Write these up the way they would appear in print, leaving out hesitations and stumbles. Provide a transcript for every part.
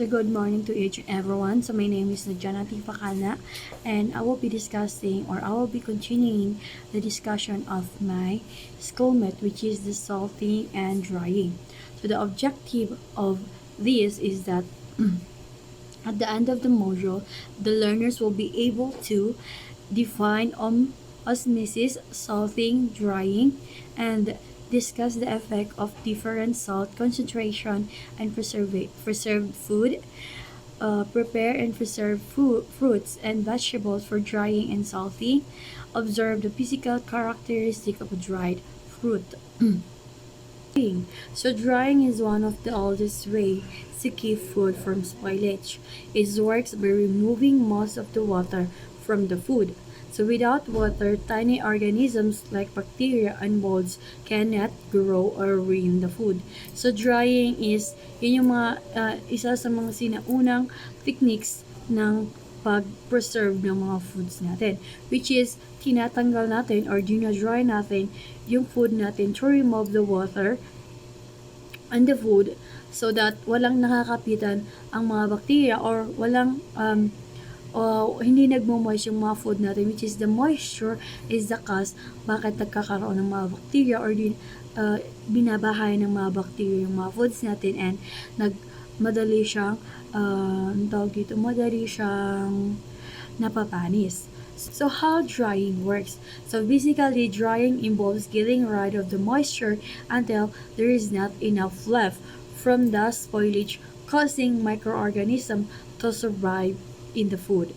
So good morning to each and everyone. So my name is Norjana Pacalna, and I will be discussing, or I will be continuing the discussion of my schoolmate, which is the salting and drying. So the objective of this is that at the end of the module, the learners will be able to define osmosis, salting, drying, and discuss the effect of different salt concentration and preserved food, prepare and preserve fruits and vegetables for drying and salting, observe the physical characteristic of a dried fruit. So drying is one of the oldest ways to keep food from spoilage. It works by removing most of the water from the food. So without water, tiny organisms like bacteria and molds cannot grow or ruin the food. So drying is yun yung isa sa mga sinaunang techniques ng pag-preserve ng mga foods natin, which is tinatanggal natin or dry natin yung food natin to remove the water and the food so that walang nakakapitan ang mga bacteria or walang hindi nagmo-moist yung mga food natin, which is the moisture is the cause bakit nagkakaroon ng mga bacteria or binabahay ng mga bacteria yung mga foods natin, and madali siyang madali siyang napapanis. So how drying works? So basically, drying involves getting rid of the moisture until there is not enough left from the spoilage, causing microorganisms to survive in the food.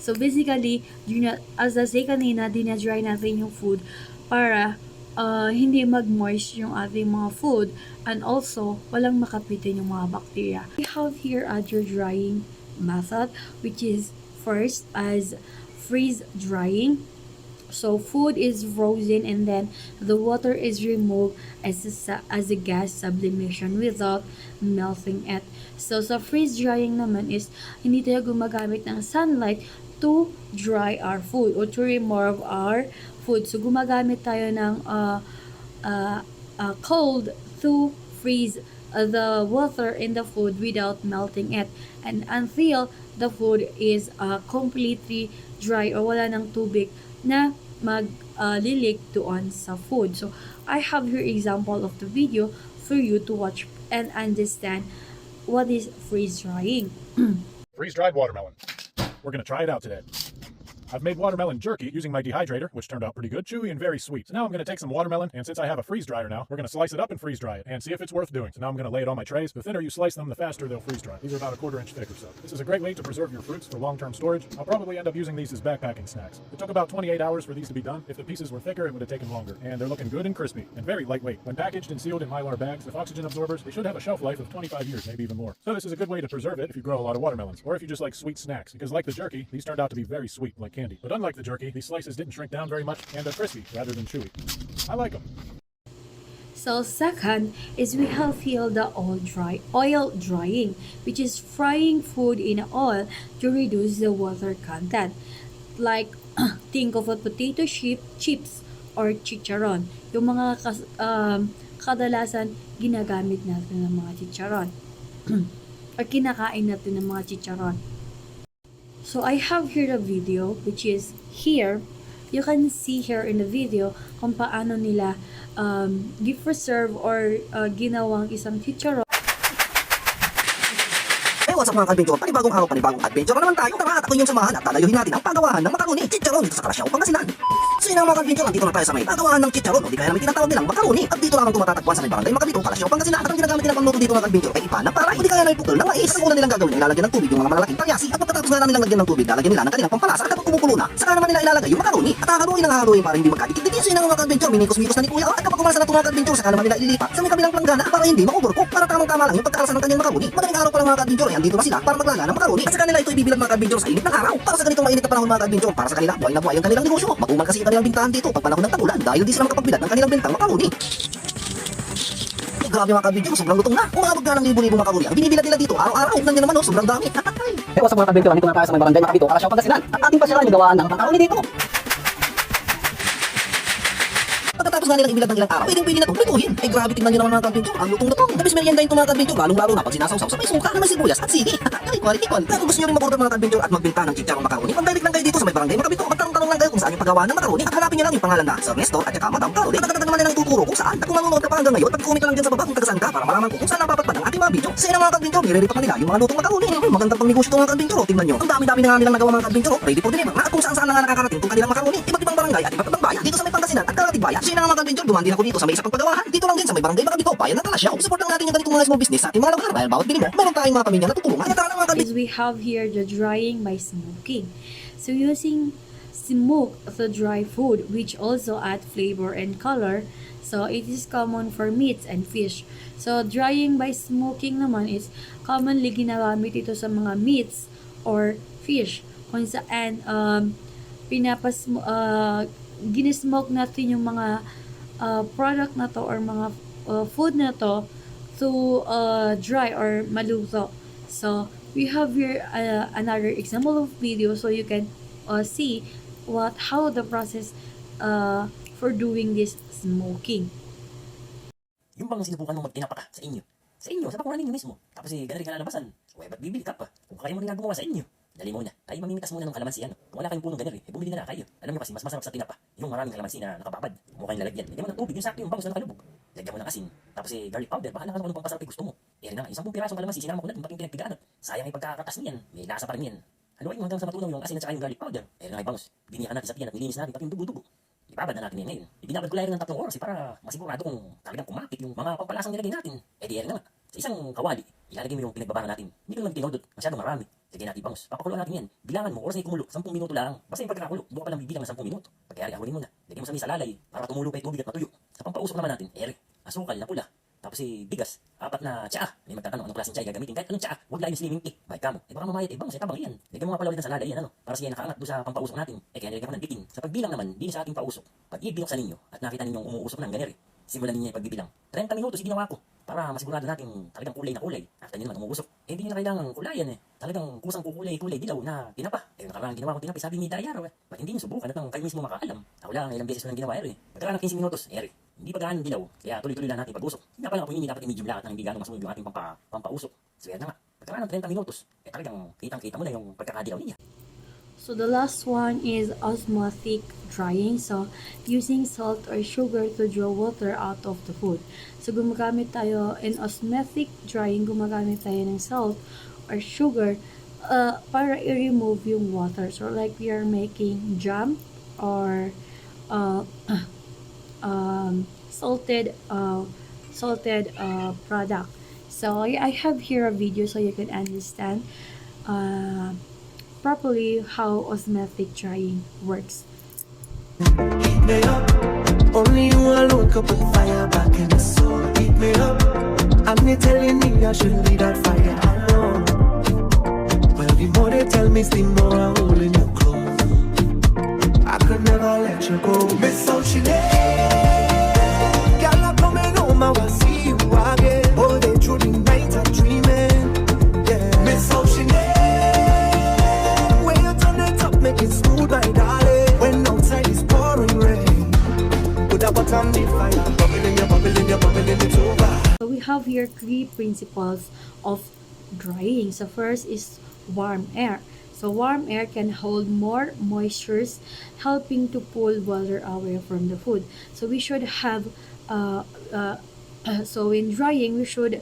So basically, as I say kanina, dinadry natin yung food para hindi mag-moist yung ating mga food, and also walang makapitin yung mga bacteria. We have here other drying method, which is first as freeze drying. So food is frozen and then the water is removed as a gas sublimation without melting it. So sa freeze drying naman is hindi tayo gumagamit ng sunlight to dry our food or to remove our food. So gumagamit tayo ng cold to freeze the water in the food without melting it, and until the food is completely dry or wala ng tubig na mag-lilik doon sa food. So I have here example of the video for you to watch and understand what is freeze drying. Freeze-dried watermelon. We're going to try it out today. I've made watermelon jerky using my dehydrator, which turned out pretty good, chewy and very sweet. So now I'm going to take some watermelon, and since I have a freeze dryer now, we're going to slice it up and freeze dry it and see if it's worth doing. So now I'm going to lay it on my trays. The thinner you slice them, the faster they'll freeze dry. These are about a 1/4 inch thick or so. This is a great way to preserve your fruits for long-term storage. I'll probably end up using these as backpacking snacks. It took about 28 hours for these to be done. If the pieces were thicker, it would have taken longer. And they're looking good and crispy and very lightweight. When packaged and sealed in Mylar bags with oxygen absorbers, they should have a shelf life of 25 years, maybe even more. So this is a good way to preserve it if you grow a lot of watermelons, or if you just like sweet snacks, because like the jerky, these turned out to be very sweet, like candy. But unlike the jerky, these slices didn't shrink down very much and are crispy rather than chewy. I like them. So second is we have here the oil drying, which is frying food in oil to reduce the water content. Like think of a potato chips or chicharon. Yung mga kadalasan ginagamit natin ng mga chicharon or kinakain natin ng mga chicharon. So I have here the video, which is here. You can see here in the video kung paano nila gi-preserve or ginawang isang chicharon. What's up mga ka-adventure? Panibagong araw, panibagong adventure na naman tayo. Tara at ako yung samahan at dadayuhin natin ang pagawahan ng makaroni chicharon dito sa Kalasyaw, Pangasinan. So yun ang mga ka-adventure, dito na tayo sa may pagawahan ng chicharon o di kaya namin tinatawag nilang makaroni. At dito lamang tumatatagpuan sa may barangay Makabito, Kalasyaw, Pangasinan. At ang ginagamit nilang pangluto dito mga ka-adventure ay ipanang para o di kaya na iputol ng mais. At ang una nilang gagawin ay ilalagyan ng tubig yung mga malalaking palyasi. At pagkatapos nga namin lagyan ng tubig, lalagyan nila ng kanilang pampalasa. At kapag kumukulo na, saka naman nila ilalagay yung makaroni. At hahaluin para hindi magkadikit-dikit. So yun ang mga ka-adventure, minikos-mikos na ni Kuya. At kapag kumasa na ito mga ka-adventure, saka naman nila ililipat sa may kabilang planggana para hindi makuburko. Para tamang-tama lang yung pagkakalasan ng kanyang makaroni. Madaling araw pa lang mga ka-adventure, ay andito na sila para maglaga ng makaroni. At sa kanila ito ibibilang mga ka-adventure sa init ng araw. Para sa ganitong mainit na panahon mga ka-adventure, para sa kanila buhay na buhay ang kanilang negosyo. Mag-umal kasi ang kanilang bintahan dito pag panahon ng tagulan dahil di sila makapagbilad ng kanilang bentang makaroni. Grabe mga ka-adventure, sobrang lutong na. Umabot nga ng libo-libo makaroni ang binibilad nila dito araw-araw. Nandiyan naman sobrang dami. Hey, what's up mga ka-adventure? Nandito na tayo sa may barangay Makabito, Kalasyaw, Pangasinan. At ating pasyalan yung gawaan ng makaroni dito. Pagkatapos nga nilang ibilad ng ilang araw, pwedeng-pwede na itong lutuin. Ay grabe, tignan nyo naman mga ka-adventure, ang lutong na to. Dabis merienda yung mga ka-adventure, lalong-lalo na pag sinasawsaw sa may suka na may sibuyas at sili. Tikon. Kaya kung gusto nyo rin mag-order mga ka-adventure at magbenta ng chicharong macaroni, mag-direct lang kayo dito sa may barangay Makabito. Magtanong-tanong lang kayo kung saan yung paggawa ng macaroni at hanapin nyo lang yung pangalan na Sir Nestor at saka Madam Carol. Dagdagan naman nilang tuturo kung saan. At kung nanonood ka pa hanggang ngayon, pag-comment ka lang dyan sa baba kung taga-saan ka para malaman ko kung saan napapatpad ang ating mga video. Sa inang mga ka-adventure, nire-rate pa nila yung mga lutong macaroni. Magandang pang negosyo itong mga ka-adventure. Tingnan nyo, ang dami-dami na nga nilang nagawa mga ka-adventure. Ready for deliver na at kung saan-saan na nga nakakarating itong kanilang macaroni. Iba't ibang barangay at iba't ibang bayan dito sa may Pangasinan at Karatig Bayan. Sa inang mga ka-adventure, dumaan din ako dito sa may isa pang paggawahan. Dito lang din sa may barangay Makabito, bayan ng Kalasyaw. Support lang natin yung ganitong mga small business sa ating mga lugar. Dahil bawat bili mo, meron tayong mga pamilya na tutulungan. Kaya tara na mga ka-adventure. Is we have here the drying by smoking. So using smoke the dry food, which also add flavor and color. So it is common for meats and fish. So drying by smoking naman is commonly ginagamit ito sa mga meats or fish. Kung saan ginismoke natin yung mga product na to or mga food na to dry or maluto. So we have here another example of video so you can see how the process for doing this smoking. Yung bang sinubukan mong magtinapa ka sa inyo? Sa inyo, sa bakuran ninyo mismo. Tapos ganun rin ka lalabasan. O ba't bibili ka pa? Kung kaya mo rin gumawa sa inyo. Dali muna. Tayo mamimitas muna ng kalamansi. Kung wala kayong punong ganun bumili na kayo. Alam nyo kasi, mas masarap sa tinapa. Yung maraming kalamansi na nakababad. Mukha yung lalagyan. Lagyan mo ng tubig, yung sakto yung bangus na nakalubog. Lagyan mo ng asin. Tapos garlic powder. Bahala ka kung anong pampasarap gusto mo. Na, 10 pirasong kalamansi, sinama ko na dun, ba't yung pinagpigaan? Sayang yung pagkakatas niyan. May lasa pa rin yan. Haluin mo hanggang sa matunaw yung asin at saka yung garlic powder. Na, bangus. Biniyakan natin sa tiyan at nilinis natin pati yung dugo-dugo. Ibabad na natin yan ngayon. Ibinabad ko lang rin ng 3 oras para masigurado kung talagang kumakit yung mga pampalasang nilagay natin. Di yan nga. Sa isang kawali, ilalagay mo yung pinagbabangan natin. Hindi ko naman tinodot. Masyadong marami. Lagyan natin bangus. Papakuluan natin yan. Bilangan mo, oras na kumulo. 10 minuto lang. Basta yung pagkakakulo, doon ka lang bibilang ng 10 minuto. Pagkayari, ahulin mo na. Lagyan mo sa misa lalay para tumulo pa yung tubig at matuyo. Sa pampausok naman natin, asukal na pula. Tapos bigas, 4 na tsaa. May magtatanong anong klaseng tsaa gagamitin. Kahit anong tsaa, huwag lang yung slimming tea. Bakit ka mo? Baka mamayat, bangus, tabang yan. Lagyan mo nga pala ulit ng salada yan, para siya nakaangat doon sa pampausok natin. Kaya nilagyan ko ng bitin. Sa pagbilang naman, din sa ating pausok. Pag ibinuksan ninyo at nakita ninyong umuusok ng ganeri, simulan ninyo yung pagbibilang. 30 minutos ginawa ko para masigurado natin talagang kulay na kulay. At nyo naman umuusok. Hindi nyo na kailangan kulayan Talagang kusang kukulay dilaw na tinapa. Nakarang ginawa ko tinapa, sabi ni Dayar, ba't hindi nyo subukan at kayo mismo makaalam? Ako lang, ilang beses ko nang ginawa Pagkaraan ng 15 minutos, hindi pa gaano dilaw. Kaya tuloy-tuloy lang natin pag-usok. Hindi pa lang po hindi dapat i-medium lahat ng hindi gaano masunog yung ating pampausok. So yan na nga. Pagkaraan ng 30 minutos, talagang kitang-kita mo na yung pagkakadilaw niya. So the last one is osmotic drying. So using salt or sugar to draw water out of the food. So gumagamit tayo in osmotic drying, gumagamit tayo ng salt or sugar para i-remove yung water. So like we are making jam or salted product. So I have here a video so you can understand properly how osmotic drying works. Heat me up. Only you alone can put fire back in the soul. Heat me up. I'm not telling me I should leave that fire alone. Well, the more they tell me, the more I'm holding you close. I could never let you go. Miss Ocean. Girl, I'm coming home, I will see you again. All day through the night, I'm dreaming. Yeah, Miss Ocean. When you turn it up, make it smooth, my darling. When outside is pouring rain, put that butt on the fire. Bubbling, you're bubbling, it's over. So we have here 3 principles of drying. So first is warm air. So warm air can hold more moistures, helping to pull water away from the food. So we should have so in drying we should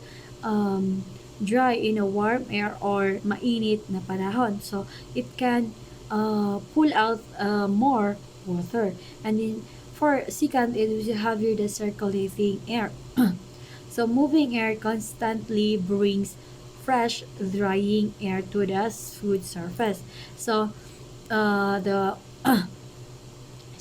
dry in a warm air or mainit na panahon. So it can pull out more water. And then for second is you have here the circulating air. So moving air constantly brings fresh drying air to the food surface. So the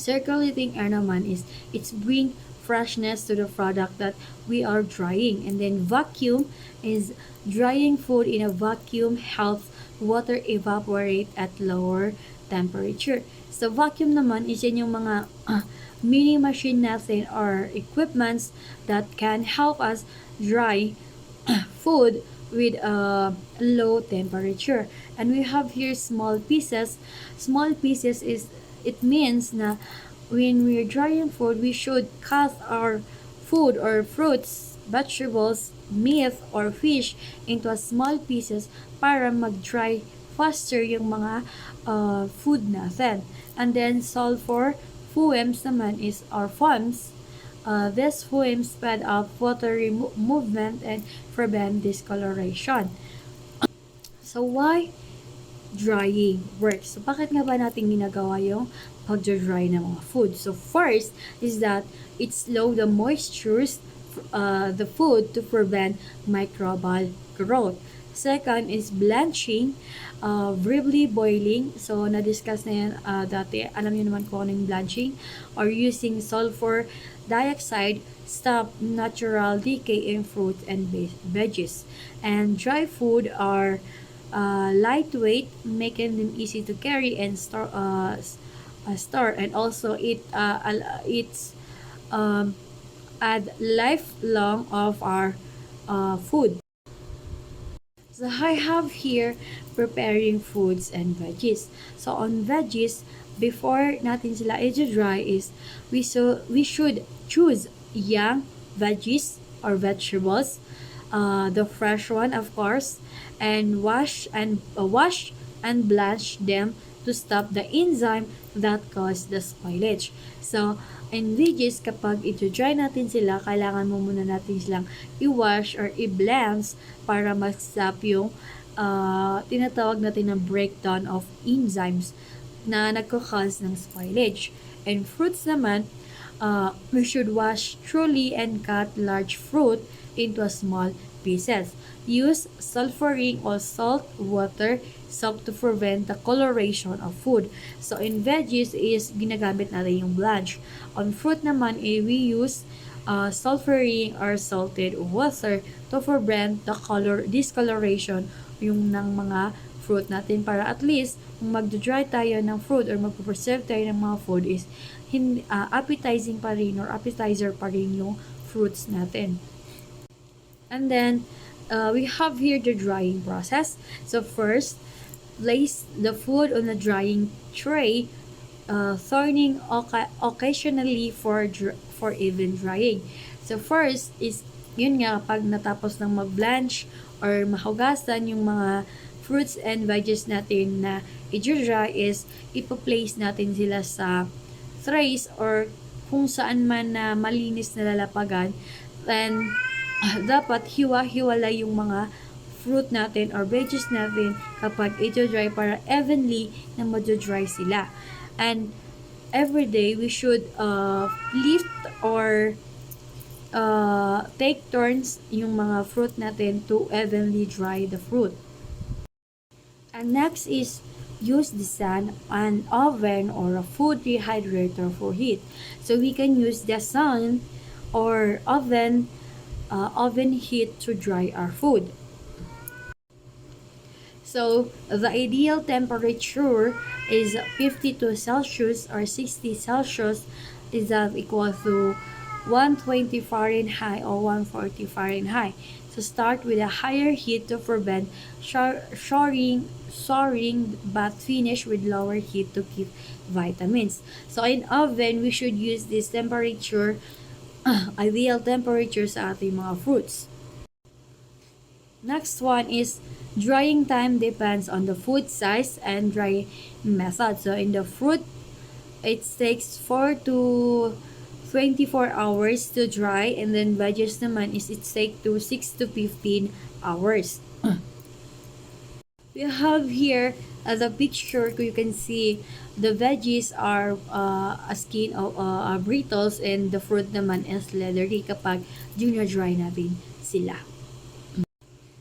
circulating air naman is it's bring freshness to the product that we are drying. And then vacuum is drying food in a vacuum helps water evaporate at lower temperature. So vacuum naman is yan yung mga mini machine natin or equipments that can help us dry food with a low temperature. And we have here small pieces. Small pieces is it means na when we're drying food, we should cut our food or fruits, vegetables, meat, or fish into small pieces para mag-dry faster yung mga food natin. And then sulfur fumes naman is our foams. This fumes speed up water movement and prevent discoloration. So why drying works? So bakit nga ba natin ginagawa yung pag-dry ng mga food? So first is that it slow the moistures the food to prevent microbial growth. Second is blanching, briefly boiling. So, na-discuss na yan dati. Alam niyo naman kung ano yung blanching. Or using sulfur dioxide stop natural decay in fruits and veggies. And dry food are lightweight, making them easy to carry and store. And also, it's add lifelong of our food. So I have here preparing foods and veggies. So on veggies, before natin sila i-dry is we should choose young veggies or vegetables, the fresh one of course, and wash and blanch them to stop the enzyme that cause the spoilage. So in veggies, kapag i-dry natin sila, kailangan mo muna natin silang i-wash or i-blanch para mag-stop yung tinatawag natin na breakdown of enzymes na nagkakause ng spoilage. And fruits naman, we should wash thoroughly and cut large fruit into small pieces. Use sulfuring or salt water soak to prevent the coloration of food. So in veggies is ginagamit natin yung blanch. On fruit naman, we use sulfuring or salted water to prevent the discoloration yung ng mga fruit natin para at least kung mag-dry tayo ng fruit or mag-preserve tayo ng mga food is appetizing pa rin or appetizer pa rin yung fruits natin. And then we have here the drying process. So first, place the food on a drying tray, turning occasionally for even drying. So first is yun nga, pag natapos ng mag-blanch or mahugasan yung mga fruits and veggies natin na i-dry is ipa-place natin sila sa trays or kung saan man na malinis na lalapagan. And dapat hiwa-hiwala yung mga fruit natin or veggies natin kapag i-dry para evenly na ma-dry sila. And every day we should lift or take turns yung mga fruit natin to evenly dry the fruit. And next is use the sun, an oven, or a food rehydrator for heat. So we can use the sun or oven heat to dry our food. So the ideal temperature is 52 Celsius or 60 Celsius is that equal to 120 Fahrenheit or 140 Fahrenheit. So start with a higher heat to prevent soaring, but finish with lower heat to keep vitamins. So in oven, we should use this temperature, ideal temperature sa ating mga fruits. Next one is drying time depends on the food size and drying method. So in the fruit, it takes 4 to 24 hours to dry, and then veggies naman is it take to 6 to 15 hours. We have here the picture, you can see the veggies are skin of brittles and the fruit naman is leathery kapag junior dry natin sila.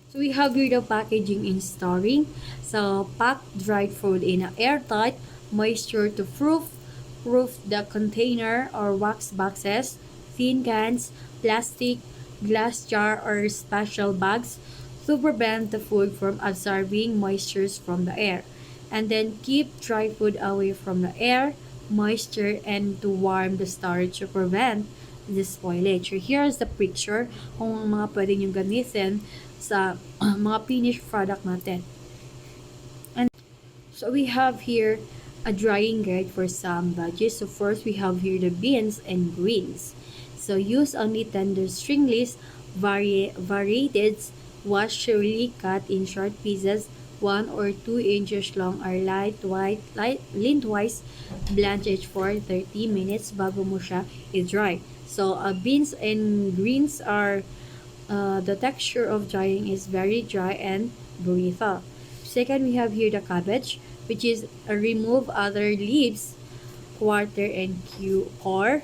So we have here the packaging and storing. So pack dried food in an airtight, moisture to proof the container or wax boxes, thin cans, plastic, glass jar or special bags to prevent the food from absorbing moistures from the air. And then keep dry food away from the air, moisture, and to warm the storage to prevent the spoilage. So here's the picture kung mga pwede nyo gamitin sa mga finished product natin. And so we have here a drying guide for some veggies. So first we have here the beans and greens. So use only tender stringless varieties, wash thoroughly, cut in short pieces, 1 or 2 inches long or lengthwise, blanch it for 30 minutes bago mo siya i-dry. So beans and greens are the texture of drying is very dry and brittle. Second, we have here the cabbage, which is remove other leaves, quarter and core,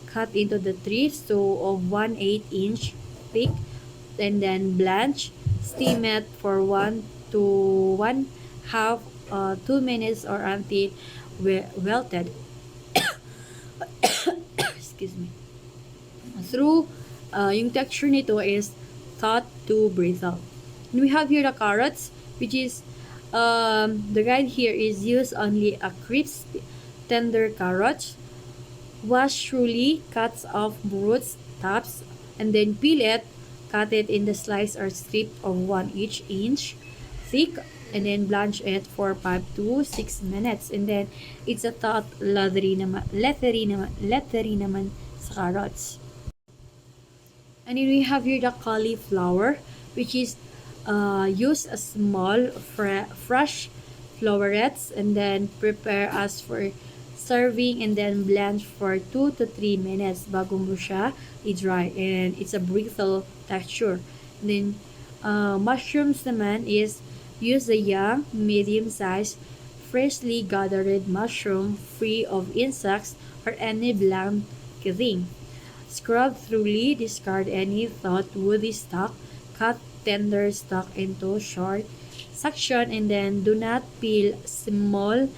cut into the strips to of 1/8 inch thick, and then blanch, steam it for 1 to 1/2 2 minutes or until wilted. Excuse me. Through yung texture nito is thought to brittle. And we have here the carrots, which is the guide here is use only a crisp, tender carrot. Wash thoroughly, cuts off roots, tops, and then peel it. Cut it in the slice or strip of 1 inch thick, and then blanch it for 5 to 6 minutes. And then it's a thought leathery naman sa carrots. And then we have here the cauliflower, which is use a small fresh florets and then prepare as for serving, and then blanch for 2 to 3 minutes bago mo siya i-dry, and it's a brittle texture. And then mushrooms naman is use the young, medium size, freshly gathered mushroom free of insects or any bland thing. Scrub thoroughly, discard any thought woody stalk, cut tender stalk into short section, and then do not peel small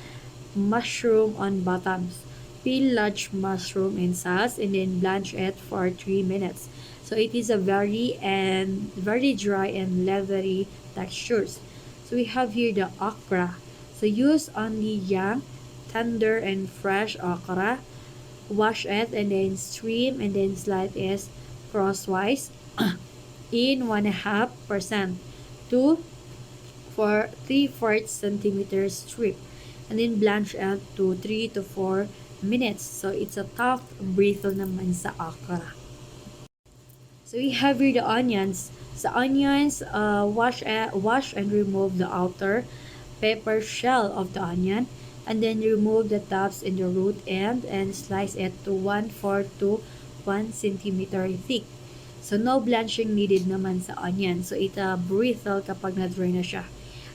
mushroom on bottoms. Peel large mushroom in size and then blanch it for 3 minutes. So it is a very dry and leathery textures. So we have here the okra. So use only young, tender and fresh okra. Wash it and then stream and then slice it crosswise in 1/2% to for 3/4 centimeter strip, and then blanch it to 3 to 4 minutes. So it's a tough brittle naman sa okra. So we have here the onions. Sa onions, wash and remove the outer pepper shell of the onion, and then remove the tops and the root end and slice it to 1/4 to 1 centimeter thick. So no blanching needed naman sa onion. So it brittle kapag na-dry na siya.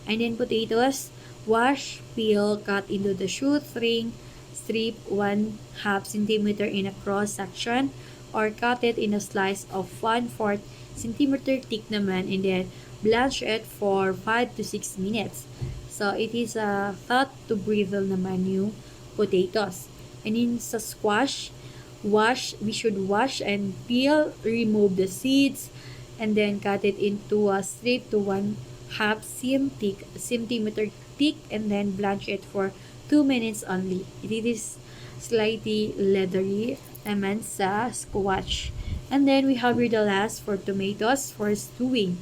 And then potatoes, wash, peel, cut into the shoestring, strip 1/2 centimeter in a cross section, or cut it in a slice of 1/4 centimeter thick naman, and then blanch it for 5 to 6 minutes. So it is thought to brittle naman yung potatoes. And in sa squash, we should wash and peel, remove the seeds, and then cut it into a strip to 1/2 centimeter thick, and then blanch it for 2 minutes only. It is slightly leathery naman sa squash. And then we have here the last for tomatoes for stewing.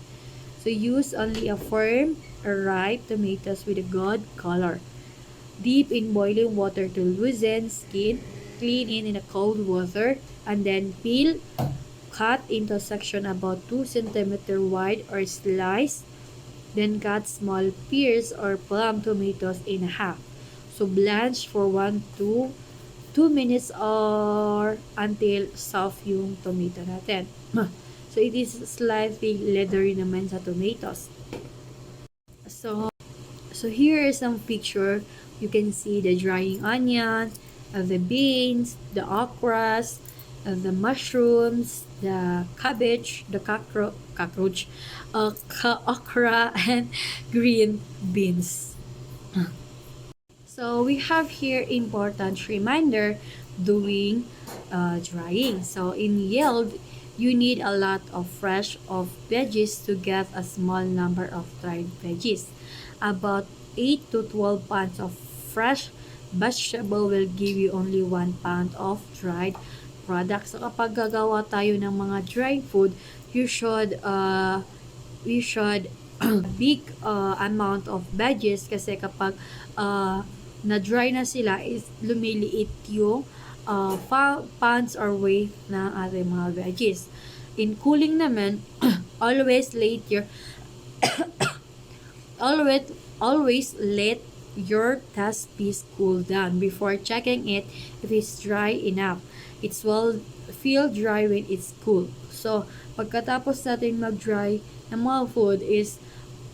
So use only a firm, ripe tomatoes with a good color. Dip in boiling water to loosen skin. Clean in a cold water, and then peel. Cut into section about 2 centimeter wide or slice. Then cut small pears or plum tomatoes in half. So blanch for 1 to 2 minutes or until soft yung tomato natin. So it is slightly leathery naman sa tomatoes. So here is some picture. You can see the drying onion, the beans, the okras, the mushrooms, the cabbage, the okra, and green beans. So we have here important reminder doing drying. So in yield, you need a lot of fresh of veggies to get a small number of dried veggies. About 8 to 12 pounds of fresh vegetable will give you only 1 pound of dried products. So kapag gagawa tayo ng mga dried food, you should big amount of veggies, kasi kapag na dry na sila is lumiliit yung pounds or weight ng ating mga veggies. In cooling naman, always let your always let your test piece cool down before checking it if it's dry enough. It will feel dry when it's cool. So, pagkatapos natin mag-dry ng mga food is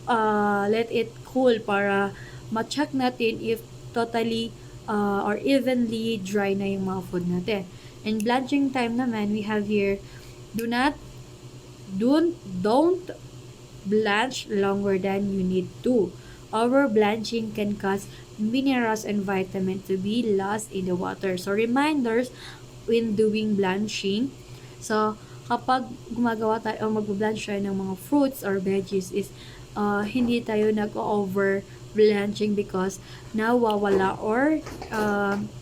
let it cool para ma-check natin if totally or evenly dry na yung mga food natin. And blanching time naman, we have here, do not don't blanch longer than you need to. Over blanching can cause minerals and vitamins to be lost in the water. So reminders when doing blanching. So kapag gumagawa tayo o mag-blanch tayo ng mga fruits or veggies is hindi tayo nag-over blanching because nawawala or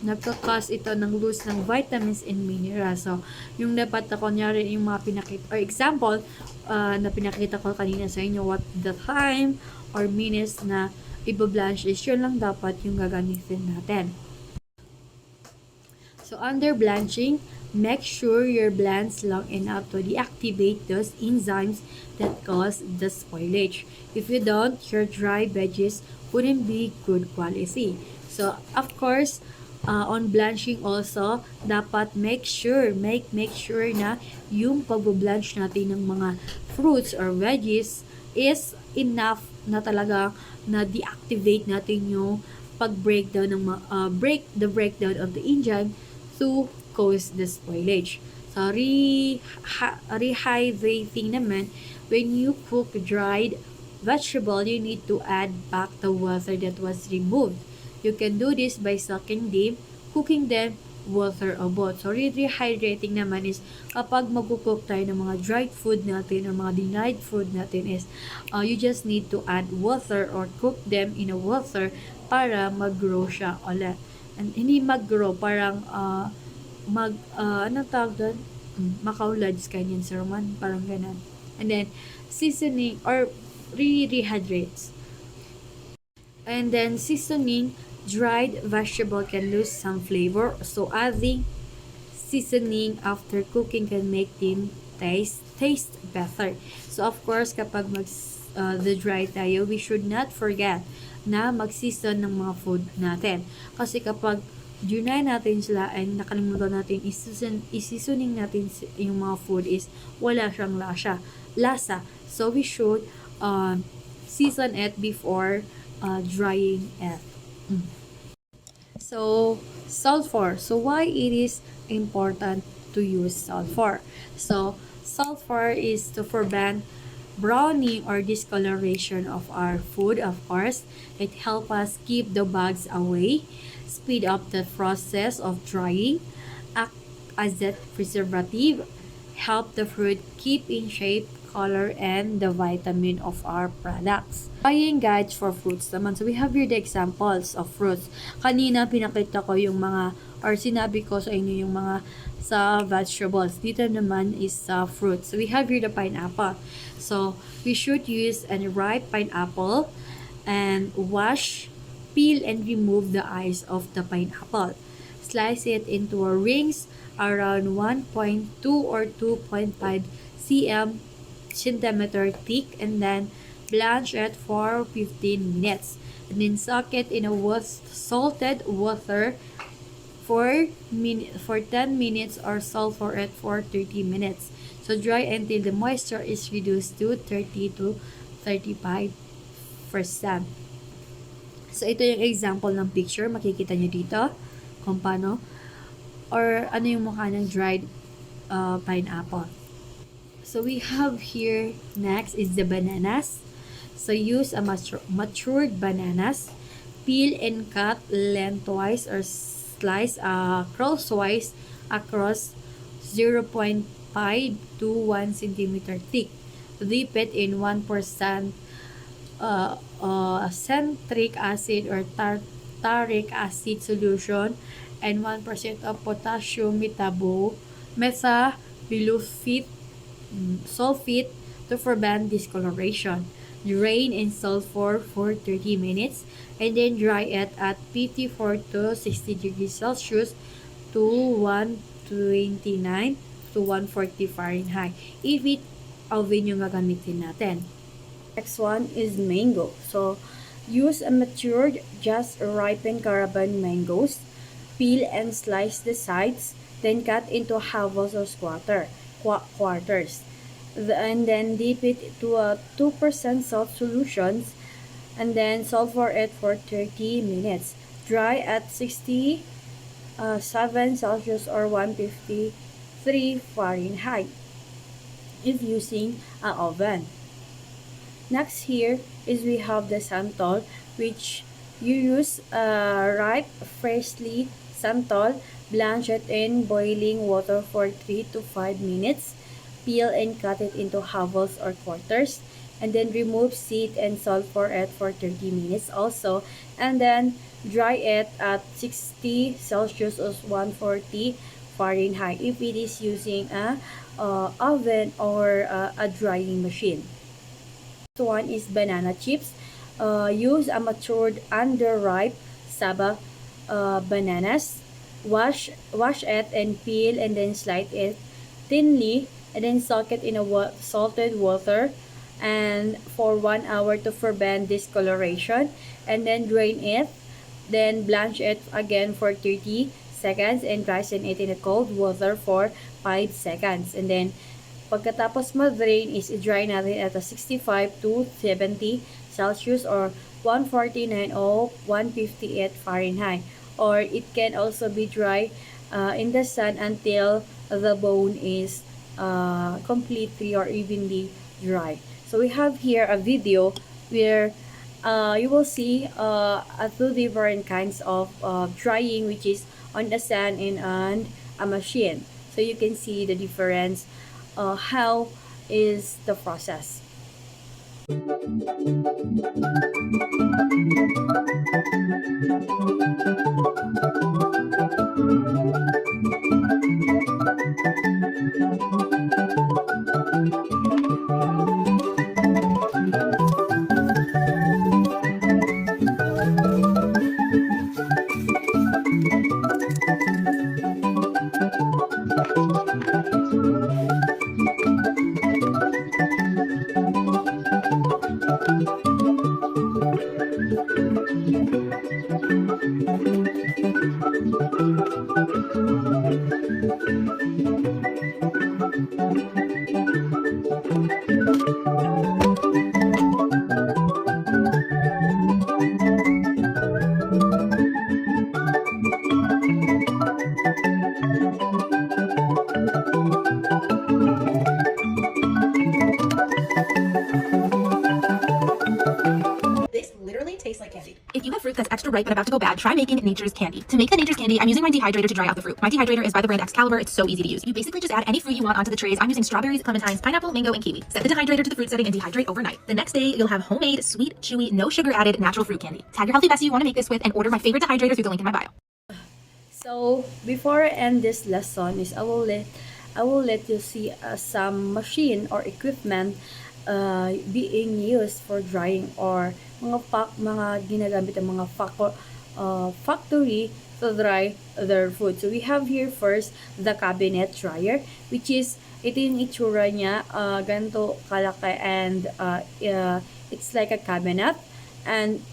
nagka-cause ito ng loss ng vitamins and minerals. So, yung dapat na kunyari yung mga pinakita, or example, na pinakita ko kanina sa inyo, what the time or minutes na i-blanch is yun lang dapat yung gagamitin natin. So, under blanching, make sure your blends long enough to deactivate those enzymes that cause the spoilage. If you don't, your dry veggies wouldn't be good quality. So, of course, on blanching also, dapat make sure na yung pag-blanch natin ng mga fruits or veggies is enough na talaga na deactivate natin yung pag-breakdown ng breakdown of the enzyme to cause the spoilage. So, rehydrating naman, when you cook dried vegetable, you need to add back the water that was removed. You can do this by soaking them, cooking them, water or both. So, rehydrating naman is kapag mag-cook tayo ng mga dried food natin or mga dried food natin is you just need to add water or cook them in a water para mag-grow siya ulit. And hindi mag-grow, parang anong tawag doon? Makaulads kanyan, sermon, parang ganun. And then, seasoning or rehydrates. And then, seasoning, dried vegetable can lose some flavor. So, adding seasoning after cooking can make them taste better. So, of course, kapag the dry tayo, we should not forget na mag-season ng mga food natin. Kasi kapag dry natin sila and nakalimutan natin i-seasoning natin yung mga food is wala siyang lasa. So, we should season it before drying it. So, sulfur. So, why it is important to use sulfur? So, sulfur is to prevent browning or discoloration of our food, of course. It helps us keep the bugs away, speed up the process of drying, act as a preservative, help the fruit keep in shape, color, and the vitamin of our products. Drying guides for fruits naman. So, we have here the examples of fruits. Kanina, pinakita ko yung mga, or sinabi ko sa inyo yung mga sa vegetables. Dito naman is sa fruits. So, we have here the pineapple. So, we should use a ripe pineapple and wash, peel, and remove the eyes of the pineapple. Slice it into rings around 1.2 or 2.5 centimeter thick, and then blanch it for 15 minutes. And then soak it in a salted water for 10 minutes or sulfur it for 30 minutes. So dry until the moisture is reduced to 30 to 35%. So ito yung example ng picture. Makikita nyo dito kung paano or ano yung mukha ng dried pineapple. So we have here next is the bananas. So use a matured bananas, peel and cut lengthwise or slice crosswise across 0.5 to 1 centimeter thick. Dip it in 1% citric acid or tartaric acid solution and 1% of potassium metabolsulfate to prevent discoloration. drain in sulfur for 30 minutes, and then dry it at 54 to 60 degrees Celsius to 129 to 140 Fahrenheit if it oven yung gagamitin natin. Next one is mango. So, use a matured, just ripened caravan mangoes. Peel and slice the sides, then cut into halves or quarters. And then dip it to a 2% salt solutions, and then sulfur it for 30 minutes. Dry at 67 Celsius or 153 Fahrenheit if using an oven. Next here is we have the santol, which you use ripe, freshly santol, blanch it in boiling water for 3 to 5 minutes, peel and cut it into halves or quarters, and then remove seed and sulfur it for 30 minutes also, and then dry it at 60 Celsius or 140 Fahrenheit if it is using a oven or a drying machine. Next one is banana chips. Use a matured underripe saba bananas. Wash it and peel and then slice it thinly, and then soak it in a salted water and for 1 hour to prevent discoloration, and then drain it, then blanch it again for 30 seconds and risin it in a cold water for 5 seconds, and then pagkatapos ma-drain is i-dry natin at a 65 to 70 Celsius or 149 o 158 Fahrenheit, or it can also be dry in the sun until the bone is completely or evenly dry. So we have here a video where you will see two different kinds of drying, which is on the sun and on a machine. So you can see the difference, how is the process. If you have fruit that's extra ripe and about to go bad, try making nature's candy. To make the nature's candy, I'm using my dehydrator to dry out the fruit. My dehydrator is by the brand Excalibur. It's so easy to use. You basically just add any fruit you want onto the trays. I'm using strawberries, clementines, pineapple, mango, and kiwi. Set the dehydrator to the fruit setting and dehydrate overnight. The next day, you'll have homemade, sweet, chewy, no sugar added natural fruit candy. Tag your healthy bestie you want to make this with and order my favorite dehydrator through the link in my bio. So before I end this lesson is I will let you see some machine or equipment being used for drying, or mga ginagamit ng mga factory to dry their food. So we have here first the cabinet dryer, which is ito yung itsura niya, ganito kalaki, and it's like a cabinet. And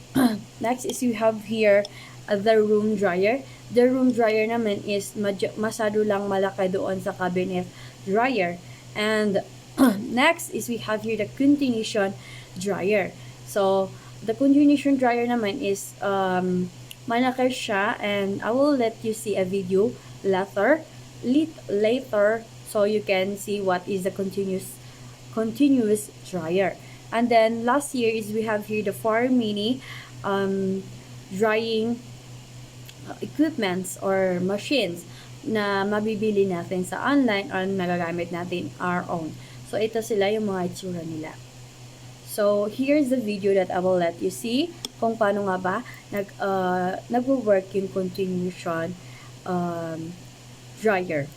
next is we have here the room dryer. The room dryer naman is masyado lang malaki doon sa cabinet dryer. And next is we have here the continuation dryer. So the continuation dryer naman is malaki siya, and I will let you see a video later so you can see what is the continuous dryer. And then last year is we have here the 4 mini drying equipments or machines na mabibili natin sa online or nagagamit natin our own. So ito sila yung mga itsura nila. So here's the video that I will let you see kung paano nga ba nagwo-work yung continuation dryer.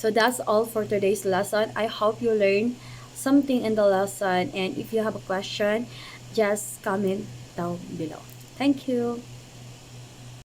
So that's all for today's lesson. I hope you learned something in the lesson, and if you have a question, just comment down below. Thank you.